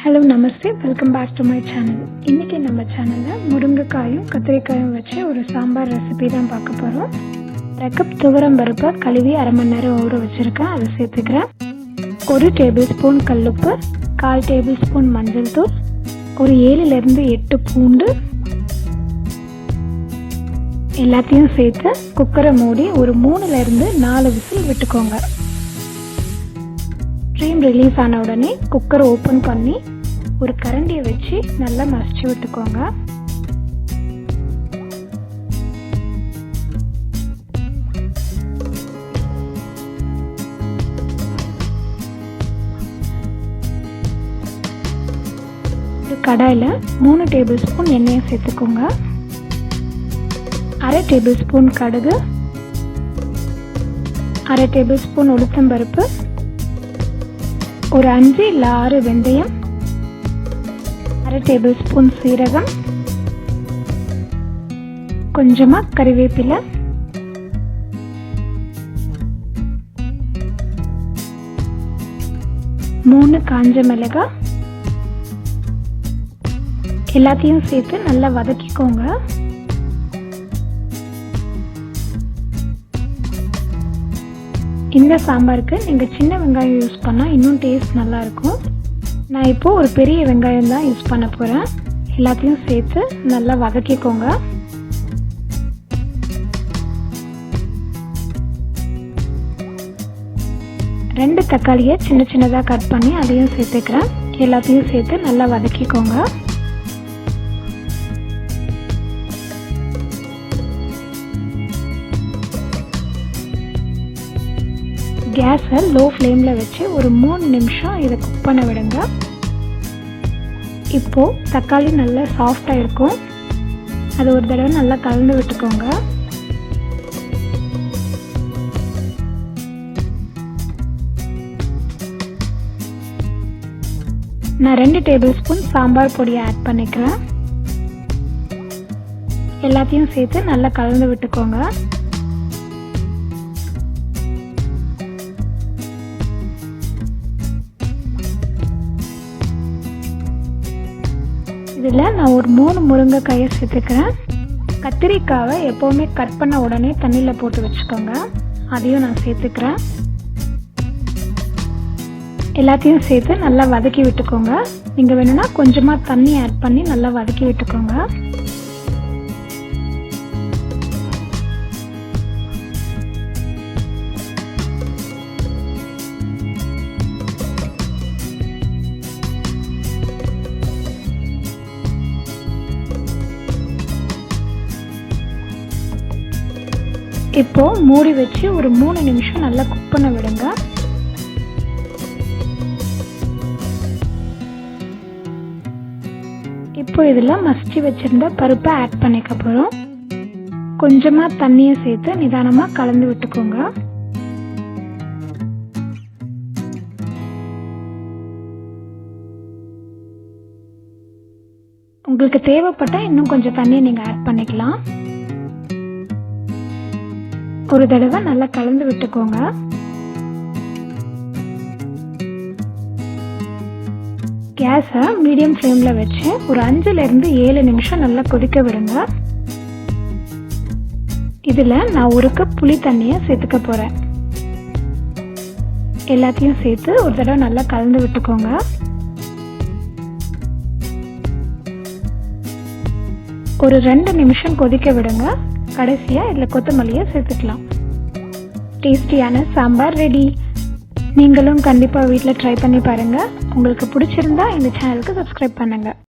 Hello namaste, welcome back to my channel. இன்றைக்கி நம்ம சேனலில் முருங்கைக்காயும் கத்திரிக்காயும் வச்சு ஒரு சாம்பார் ரெசிபி தான் பார்க்க போகிறோம். 1 கப் துவரம் பருப்பை கழுவி அரை மணி நேரம் ஊற வச்சுருக்கேன், அதை சேர்த்துக்கிறேன். 1 டேபிள் ஸ்பூன் கல்லுப்பு, 1/4 டேபிள் ஸ்பூன் மஞ்சள் தூள், ஒரு 7லேருந்து 8 பூண்டு எல்லாத்தையும் சேர்த்து குக்கரை மூடி ஒரு 3லேருந்து 4 விசில் விட்டுக்கோங்க. ஸ்டீம் ரிலீஸ் ஆன உடனே குக்கரை ஓப்பன் பண்ணி ஒரு கரண்டியை வச்சு நல்லா மசிச்சு விட்டுக்கோங்க. ஒரு கடாயில் 3 டேபிள் ஸ்பூன் எண்ணெயை சேர்த்துக்கோங்க. 1/2 டேபிள் ஸ்பூன் கடுகு, 1/2 டேபிள் ஸ்பூன் உளுத்தம்பருப்பு, ஒரு 5 இல்லை 6 வெந்தயம், 1/2 டேபிள் ஸ்பூன் சீரகம், கொஞ்சமாக கறிவேப்பிலை, மூணு காஞ்ச மிளகாய் எல்லாத்தையும் சேர்த்து நல்லா வதக்கிக்கோங்க. இந்த சாம்பாருக்கு நீங்கள் சின்ன வெங்காயம் யூஸ் பண்ணால் இன்னும் டேஸ்ட் நல்லாயிருக்கும். நான் இப்போது ஒரு பெரிய வெங்காயம் தான் யூஸ் பண்ண போகிறேன். எல்லாத்தையும் சேர்த்து நல்லா வதக்கிக்கோங்க. ரெண்டு தக்காளியை சின்ன சின்னதாக கட் பண்ணி அதையும் சேர்த்துக்கிறேன். எல்லாத்தையும் சேர்த்து நல்லா வதக்கிக்கோங்க. கேஸை லோ ஃப்ளேமில் வச்சு ஒரு 3 நிமிஷம் இதை குக் பண்ண விடுங்க. இப்போது தக்காளி நல்லா சாஃப்டாக இருக்கும், அது ஒரு தடவை நல்லா கலந்து விட்டுக்கோங்க. நான் 2 டேபிள் ஸ்பூன் சாம்பார் பொடியை ஆட் பண்ணிக்கிறேன். எல்லாத்தையும் சேர்த்து நல்லா கலந்து விட்டுக்கோங்க. இதில் நான் ஒரு 3 முருங்கைக்காயை சேர்த்துக்கிறேன். கத்திரிக்காவை எப்போவுமே கட் பண்ண உடனே தண்ணியில் போட்டு வச்சுக்கோங்க, அதையும் நான் சேர்த்துக்கிறேன். எல்லாத்தையும் சேர்த்து நல்லா வதக்கி விட்டுக்கோங்க. நீங்கள் வேணும்னா கொஞ்சமாக தண்ணி ஆட் பண்ணி நல்லா வதக்கி விட்டுக்கோங்க. இப்போ மூடி வச்சு ஒரு 3 நிமிஷம் நல்லா குக் பண்ண விடுங்க. இப்போ இதில் மசிச்சு வச்சிருந்த பருப்பை ஆட் பண்ணிக்க போகிறோம். கொஞ்சமாக தண்ணியை சேர்த்து நிதானமாக கலந்து விட்டுக்கோங்க. உங்களுக்கு தேவைப்பட்டால் இன்னும் கொஞ்சம் தண்ணியை நீங்கள் ஆட் பண்ணிக்கலாம். ஒரு தடவை நல்லா கலந்து விட்டுக்கோங்க. கேஸை மீடியம் ஃப்ளேமில் வச்சு ஒரு 5லேருந்து 7 நிமிஷம் நல்லா கொதிக்க விடுங்க. இதில் நான் 1 கப் புளி தண்ணியை சேர்த்துக்க போகிறேன். எல்லாத்தையும் சேர்த்து ஒரு தடவை நல்லா கலந்து விட்டுக்கோங்க. ஒரு 2 நிமிஷம் கொதிக்க விடுங்க. கடைசியாக இதில் கொத்தமல்லியை சேர்த்துக்கலாம். டேஸ்டியான சாம்பார் ரெடி. நீங்களும் கண்டிப்பாக வீட்டில் ட்ரை பண்ணி பாருங்கள். உங்களுக்கு பிடிச்சிருந்தா இந்த சேனலுக்கு சப்ஸ்கிரைப் பண்ணுங்கள்.